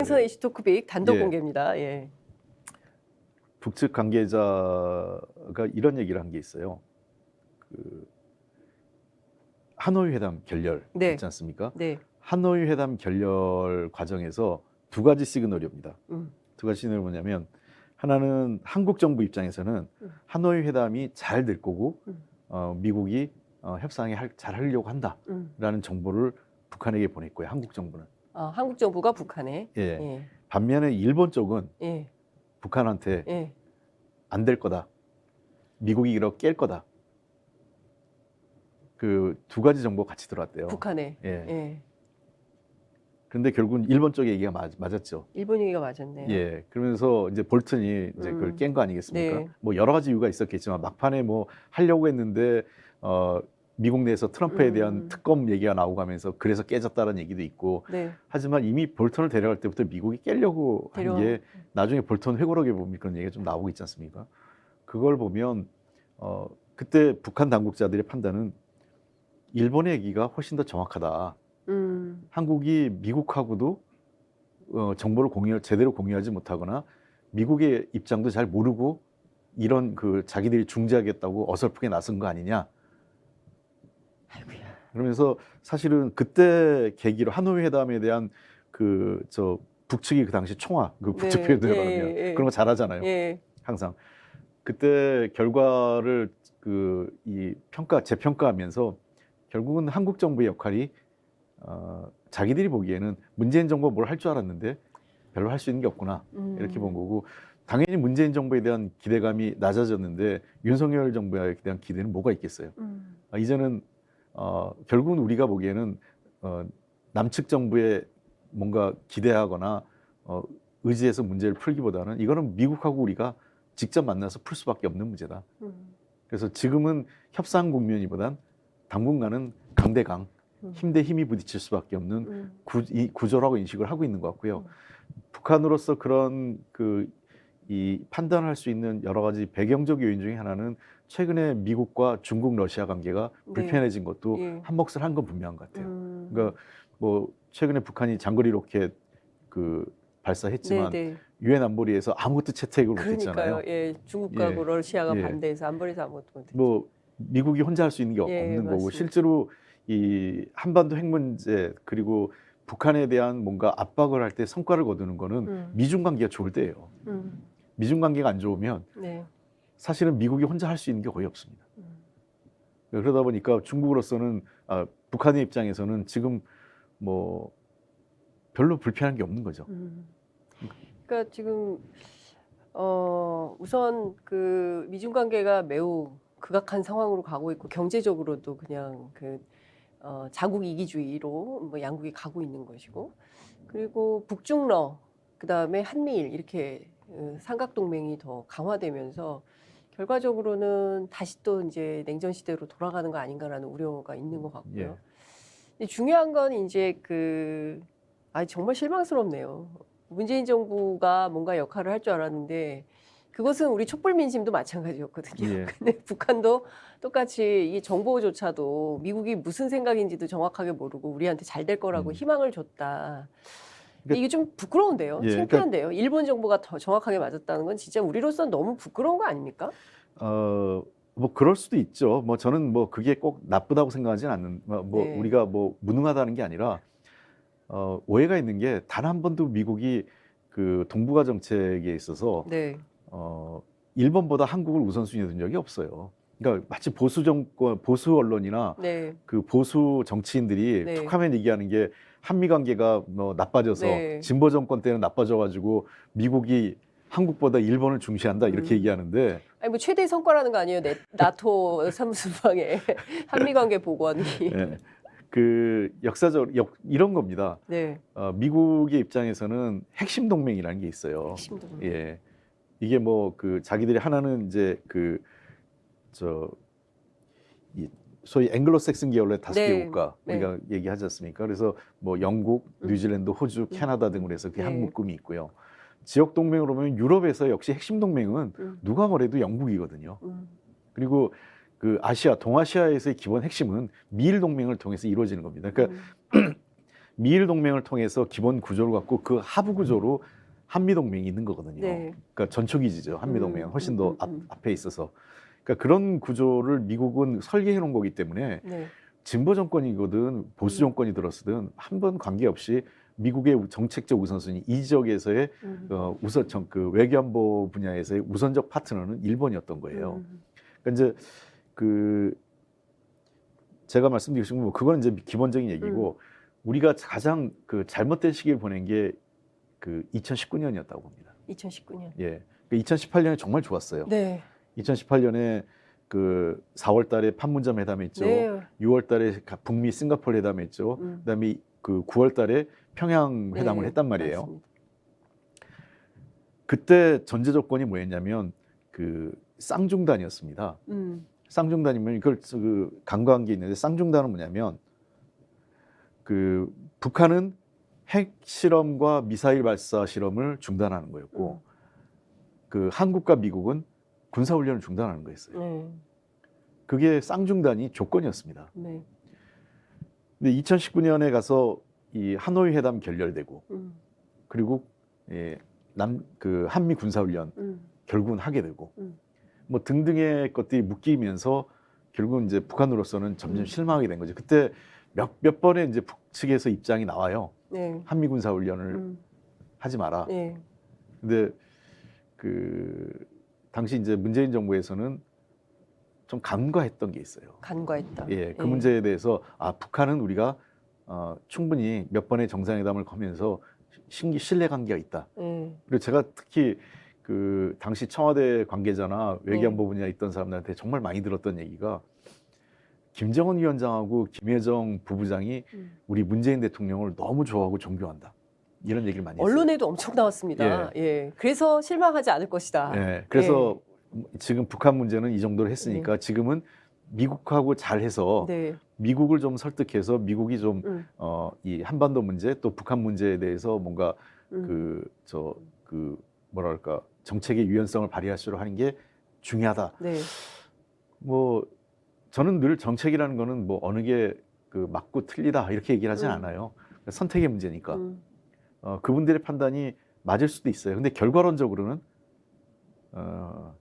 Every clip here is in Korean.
정선 H 토크빅 단독 예. 공개입니다. 예. 북측 관계자가 이런 얘기를 한 게 있어요. 그 하노이 회담 결렬 네. 있지 않습니까? 네. 하노이 회담 결렬 과정에서 두 가지 시그널이 옵니다. 두 가지 시그널이 뭐냐면 하나는 한국 정부 입장에서는 하노이 회담이 잘 될 거고 미국이 협상에 잘 하려고 한다라는 정보를 북한에게 보냈고요. 한국 정부는. 한국 정부가 북한에. 예. 예. 반면에 일본 쪽은 예. 북한한테 예. 안 될 거다. 미국이 이렇게 깰 거다. 그 두 가지 정보가 같이 들어왔대요. 북한에. 예. 예. 그런데 결국은 일본 쪽의 얘기가 맞았죠. 일본 얘기가 맞았네요. 예. 그러면서 이제 볼튼이 이제 그걸 깬 거 아니겠습니까? 네. 뭐 여러 가지 이유가 있었겠지만 막판에 뭐 하려고 했는데 미국 내에서 트럼프에 대한 특검 얘기가 나오고 하면서 그래서 깨졌다는 얘기도 있고. 네. 하지만 이미 볼턴을 데려갈 때부터 미국이 깨려고 한 게 나중에 볼턴 회고록에 보면 그런 얘기가 좀 나오고 있지 않습니까? 그걸 보면 그때 북한 당국자들의 판단은 일본의 얘기가 훨씬 더 정확하다. 한국이 미국하고도 정보를 제대로 공유하지 못하거나 미국의 입장도 잘 모르고 이런 그 자기들이 중재하겠다고 어설프게 나선 거 아니냐. 아이고야. 그러면서 사실은 그때 계기로 하노이 회담에 대한 북측이 그 당시 총화, 그 북측 표현대로 말하면 그런 거 잘하잖아요. 예. 항상 그때 결과를 재평가하면서 결국은 한국 정부의 역할이 자기들이 보기에는 문재인 정부가 뭘 할 줄 알았는데 별로 할 수 있는 게 없구나 이렇게 본 거고, 당연히 문재인 정부에 대한 기대감이 낮아졌는데 윤석열 정부에 대한 기대는 뭐가 있겠어요. 이제는 결국은 우리가 보기에는 남측 정부에 뭔가 기대하거나 의지해서 문제를 풀기보다는 이거는 미국하고 우리가 직접 만나서 풀 수밖에 없는 문제다. 그래서 지금은 협상 국면이보단 당분간은 강대강, 힘 대 힘이 부딪힐 수밖에 없는 구조라고 인식을 하고 있는 것 같고요. 북한으로서 그런 이 판단할 수 있는 여러 가지 배경적 요인 중에 하나는 최근에 미국과 중국, 러시아 관계가 불편해진 것도 한 몫을 한 건 분명한 것 같아요. 그러니까 뭐 최근에 북한이 장거리 로켓 발사했지만 유엔 안보리에서 아무것도 채택을 못했잖아요. 예, 중국과 러시아가 반대해서 안보리에서 아무것도 못했죠. 뭐 미국이 혼자 할 수 있는 게 없는 거고, 맞습니다. 실제로 이 한반도 핵 문제 그리고 북한에 대한 뭔가 압박을 할 때 성과를 거두는 거는 미중 관계가 좋을 때예요. 미중 관계가 안 좋으면 사실은 미국이 혼자 할 수 있는 게 거의 없습니다. 그러다 보니까 중국으로서는 북한의 입장에서는 지금 뭐 별로 불편한 게 없는 거죠. 그러니까 지금 우선 그 미중 관계가 매우 극악한 상황으로 가고 있고 경제적으로도 그냥 자국 이기주의로 뭐 양국이 가고 있는 것이고, 그리고 북중러 그다음에 한미일 이렇게 삼각동맹이 더 강화되면서 결과적으로는 다시 또 이제 냉전 시대로 돌아가는 거 아닌가라는 우려가 있는 것 같고요. 근데 중요한 건 이제 정말 실망스럽네요. 문재인 정부가 뭔가 역할을 할 줄 알았는데 그것은 우리 촛불 민심도 마찬가지였거든요. 근데 북한도 똑같이 이 정보조차도 미국이 무슨 생각인지도 정확하게 모르고 우리한테 잘 될 거라고 희망을 줬다. 이게 좀 부끄러운데요. 창피한데요. 일본 정보가 더 정확하게 맞았다는 건 진짜 우리로서는 너무 부끄러운 거 아닙니까? 뭐 그럴 수도 있죠. 뭐 저는 뭐 그게 꼭 나쁘다고 생각하지는 않는. 우리가 뭐 무능하다는 게 아니라 오해가 있는 게 단 한 번도 미국이 그 동북아 정책에 있어서 일본보다 한국을 우선순위에 둔 적이 없어요. 그러니까 마치 보수 정권, 보수 언론이나 그 보수 정치인들이 툭하면 얘기하는 게 한미 관계가 뭐 나빠져서 진보 정권 때는 나빠져가지고 미국이 한국보다 일본을 중시한다 이렇게 얘기하는데, 아니 뭐 최대 성과라는 거 아니에요? 나토 사무소방의 한미 관계 복원이. 그 역사적 이런 겁니다. 미국의 입장에서는 핵심 동맹이라는 게 있어요. 핵심 동맹. 이게 뭐 자기들이 하나는 이제 소위 앵글로색슨 계열의 5개 국가 우리가 얘기하지 않습니까? 그래서 뭐 영국, 뉴질랜드, 호주, 캐나다 등으로 해서 그 핵묶음이 있고요. 지역 동맹으로 보면 유럽에서 역시 핵심 동맹은 누가 뭐래도 영국이거든요. 그리고 동아시아에서의 기본 핵심은 미일 동맹을 통해서 이루어지는 겁니다. 그러니까 미일 동맹을 통해서 기본 구조를 갖고 그 하부 구조로 한미 동맹이 있는 거거든요. 네. 그러니까 전초기지죠. 한미 동맹은 훨씬 더 앞에 있어서. 그러니까 그런 구조를 미국은 설계해 놓은 거기 때문에 네. 진보 정권이거든 보수 정권이 들었으든 한 번 관계없이 미국의 정책적 우선순위 이 지역에서의 우선 그 외교안보 분야에서의 우선적 파트너는 일본이었던 거예요. 그러니까 이제 그 제가 말씀드린 뭐 그건 이제 기본적인 얘기고 우리가 가장 그 잘못된 시기를 보낸 게 그 2019년이었다고 봅니다. 2019년. 예. 그 2018년에 정말 좋았어요. 네. 2018년에 그 4월달에 판문점 회담했죠. 네. 6월달에 북미 싱가포르 회담했죠. 그다음에 그 9월달에 평양 회담을 네, 했단 말이에요. 맞습니다. 그때 전제 조건이 뭐였냐면 그 쌍중단이었습니다. 쌍중단이면 이걸 그 간과한 게 있는데 쌍중단은 뭐냐면 그 북한은 핵 실험과 미사일 발사 실험을 중단하는 거였고 그 한국과 미국은 군사 훈련을 중단하는 거였어요. 그게 쌍중단이 조건이었습니다. 네. 근데 2019년에 가서 이 하노이 회담 결렬되고 그리고 예, 그 한미 군사 훈련 결국은 하게 되고 뭐 등등의 것들이 묶이면서 결국은 이제 북한으로서는 점점 실망하게 된 거죠. 그때 몇 번의 이제 북측에서 입장이 나와요. 네. 한미 군사 훈련을 하지 마라. 네. 근데 그 당시 이제 문재인 정부에서는 좀 간과했던 게 있어요. 간과했다. 예, 그 문제에 대해서 북한은 우리가 충분히 몇 번의 정상회담을 거면서 신뢰 관계가 있다. 그리고 제가 특히 그 당시 청와대 관계자나 외교안보 분야에 있던 사람들한테 정말 많이 들었던 얘기가 김정은 위원장하고 김여정 부부장이 우리 문재인 대통령을 너무 좋아하고 존경한다. 이런 얘기를 많이 했어요. 언론에도 엄청 나왔습니다. 예. 그래서 실망하지 않을 것이다. 예. 그래서 지금 북한 문제는 이 정도로 했으니까 지금은 미국하고 잘해서 미국을 좀 설득해서 미국이 좀 이 한반도 문제 또 북한 문제에 대해서 뭔가 그 뭐랄까 정책의 유연성을 발휘하시도록 하는 게 중요하다. 뭐 저는 늘 정책이라는 거는 뭐 어느 게 그 맞고 틀리다 이렇게 얘기를 하진 않아요. 선택의 문제니까. 그분들의 판단이 맞을 수도 있어요. 근데 결과론적으로는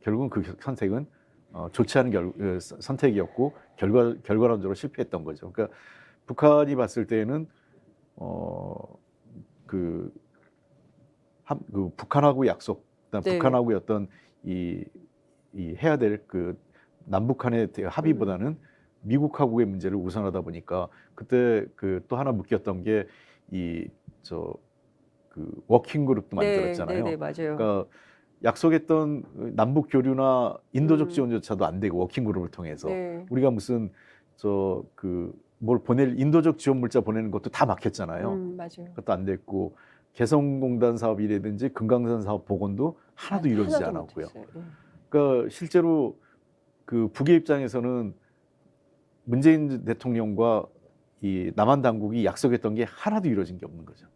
결국은 그 선택은 좋지 않은 선택이었고 결과론적으로 실패했던 거죠. 그러니까 북한이 봤을 때는 그 북한하고 약속, 북한하고의 어떤 이 해야 될 그 남북한의 합의보다는 미국하고의 문제를 우선하다 보니까 그때 그 또 하나 묶였던 게 그 워킹 그룹도 만들었잖아요. 네, 맞아요. 그러니까 약속했던 남북 교류나 인도적 지원조차도 안 되고 워킹 그룹을 통해서 우리가 무슨 뭘 보낼 인도적 지원 물자 보내는 것도 다 막혔잖아요. 맞아요. 그것도 안 됐고 개성공단 사업이라든지 금강산 사업 복원도 하나도 이루어지지 않았고요. 그러니까 실제로 그 북의 입장에서는 문재인 대통령과 이 남한 당국이 약속했던 게 하나도 이루어진 게 없는 거죠.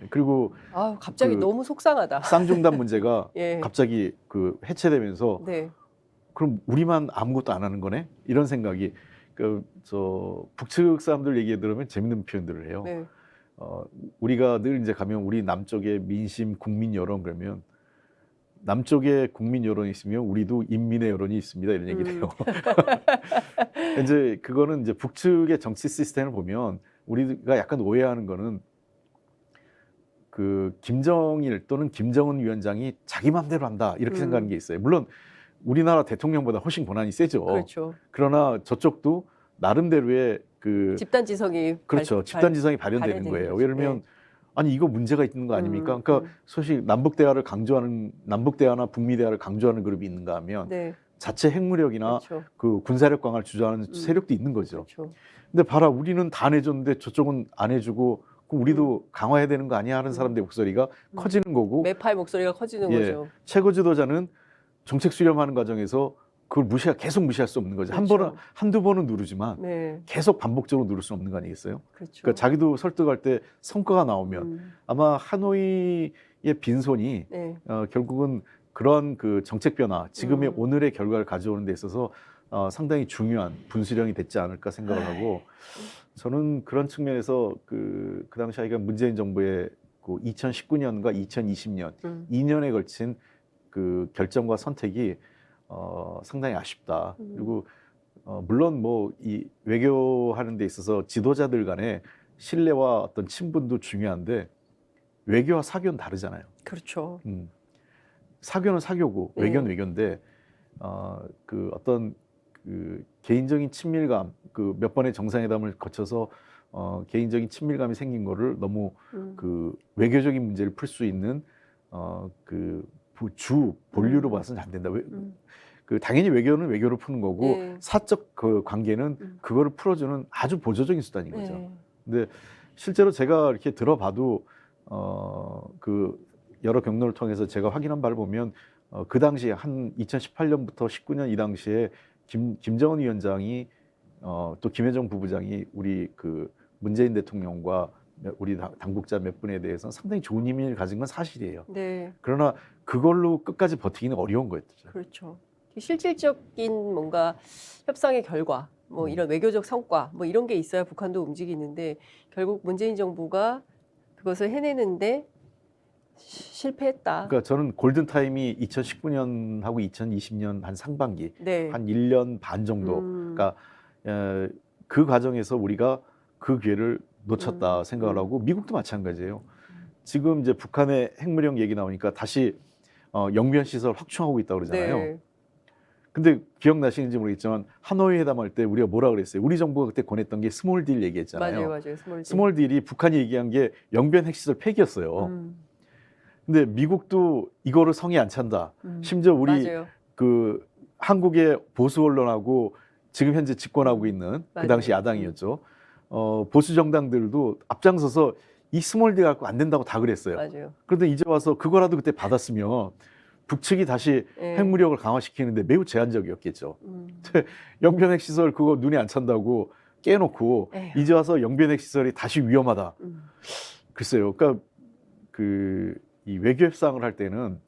그리고 갑자기 너무 속상하다. 쌍중단 문제가 갑자기 그 해체되면서 그럼 우리만 아무것도 안 하는 거네? 이런 생각이 북측 사람들 얘기 들으면 재밌는 표현들을 해요. 우리가 늘 이제 가면 우리 남쪽의 민심, 국민 여론 그러면 남쪽에 국민 여론이 있으면 우리도 인민의 여론이 있습니다. 이런 얘기를 해요. 이제 그거는 이제 북측의 정치 시스템을 보면 우리가 약간 오해하는 거는 그 김정일 또는 김정은 위원장이 자기 맘대로 한다 이렇게 생각하는 게 있어요. 물론 우리나라 대통령보다 훨씬 권한이 세죠. 그렇죠. 그러나 저쪽도 나름대로의 그 집단지성이 집단지성이 발현되는 거예요. 예를 들면 아니 이거 문제가 있는 거 아닙니까? 그러니까 소식 남북 대화를 강조하는 남북 대화나 북미 대화를 강조하는 그룹이 있는가 하면 자체 핵무력이나 그 군사력 강화를 주장하는 세력도 있는 거죠. 근데 봐라 우리는 다 내줬는데 저쪽은 안 해주고 그럼 우리도 강화해야 되는 거 아니야 하는 사람들의 목소리가 커지는 거고 매파의 목소리가 커지는 거죠. 최고 지도자는 정책 수렴하는 과정에서 그걸 계속 무시할 수 없는 거죠. 한두 번은 누르지만 계속 반복적으로 누를 수 없는 거 아니겠어요? 그러니까 자기도 설득할 때 성과가 나오면 아마 하노이의 빈손이 결국은 그런 그 정책 변화, 지금의 오늘의 결과를 가져오는 데 있어서 상당히 중요한 분수령이 됐지 않을까 생각을 하고 저는 그런 측면에서 그 당시 하여간 문재인 정부의 그 2019년과 2020년 2년에 걸친 그 결정과 선택이 상당히 아쉽다. 그리고 물론 뭐 이 외교하는 데 있어서 지도자들 간의 신뢰와 어떤 친분도 중요한데 외교와 사교는 다르잖아요. 그렇죠. 사교는 사교고 네. 외교는 외교인데 그 어떤 그 개인적인 친밀감, 그 몇 번의 정상회담을 거쳐서 개인적인 친밀감이 생긴 거를 너무 그 외교적인 문제를 풀 수 있는 그 주 본류로 봐서는 안 된다. 그 당연히 외교는 외교로 푸는 거고 네. 사적 그 관계는 그거를 풀어주는 아주 보조적인 수단인 거죠. 네. 근데 실제로 제가 이렇게 들어봐도 그 여러 경로를 통해서 제가 확인한 바를 보면 그 당시에 한 2018년부터 19년 이 당시에 김정은 위원장이 또 김여정 부부장이 우리 그 문재인 대통령과 우리 당국자 몇 분에 대해서 상당히 좋은 이미지를 가진 건 사실이에요. 네. 그러나 그걸로 끝까지 버티기는 어려운 거였죠. 그렇죠. 실질적인 뭔가 협상의 결과, 뭐 이런 외교적 성과, 뭐 이런 게 있어야 북한도 움직이는데 결국 문재인 정부가 그것을 해내는데 실패했다. 그러니까 저는 골든 타임이 2019년하고 2020년 한 상반기 네. 한 1년 반 정도. 그러니까 그 과정에서 우리가 그 기회를 놓쳤다 생각을 하고 미국도 마찬가지예요. 지금 이제 북한의 핵무력 얘기 나오니까 다시 영변 시설 확충하고 있다고 그러잖아요. 네. 근데 기억나시는지 모르겠지만 하노이 회담할 때 우리가 뭐라 그랬어요? 우리 정부가 그때 권했던 게 스몰 딜 얘기했잖아요. 맞아요. 스몰 딜이 북한이 얘기한 게 영변 핵시설 폐기였어요. 근데 미국도 이거를 성에 안 찬다. 심지어 우리 맞아요. 그 한국의 보수 언론하고 지금 현재 집권하고 있는 그 당시 맞아요. 야당이었죠. 보수 정당들도 앞장서서 이 스몰 딜 갖고 안 된다고 다 그랬어요. 맞아요. 그런데 이제 와서 그거라도 그때 받았으면 북측이 다시 네. 핵무력을 강화시키는데 매우 제한적이었겠죠. 영변핵 시설 그거 눈에 안 찬다고 깨놓고 에휴. 이제 와서 영변핵 시설이 다시 위험하다. 글쎄요. 그러니까 그 이 외교 협상을 할 때는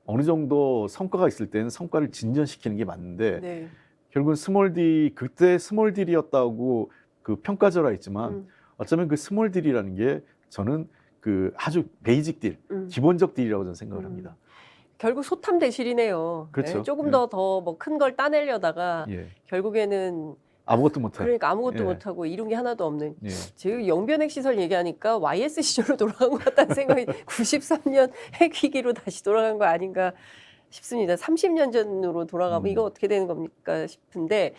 어느 정도 성과가 있을 때는 성과를 진전시키는 게 맞는데 네. 결국은 스몰 딜 그때 스몰 딜이었다고 그 평가절하 했지만 어쩌면 그 스몰 딜이라는 게 저는 그 아주 베이직 딜, 기본적 딜이라고 저는 생각을 합니다. 결국 소탐 대실이네요. 그렇죠. 네, 조금 네. 더 뭐 큰 걸 따내려다가 예. 결국에는 아무것도 못해. 그러니까 아무것도 예. 못하고 이룬 게 하나도 없는. 예. 지금 영변핵 시설 얘기하니까 YS 시절로 돌아간 것 같다는 생각이 93년 핵위기로 다시 돌아간 거 아닌가 싶습니다. 30년 전으로 돌아가면 이거 어떻게 되는 겁니까 싶은데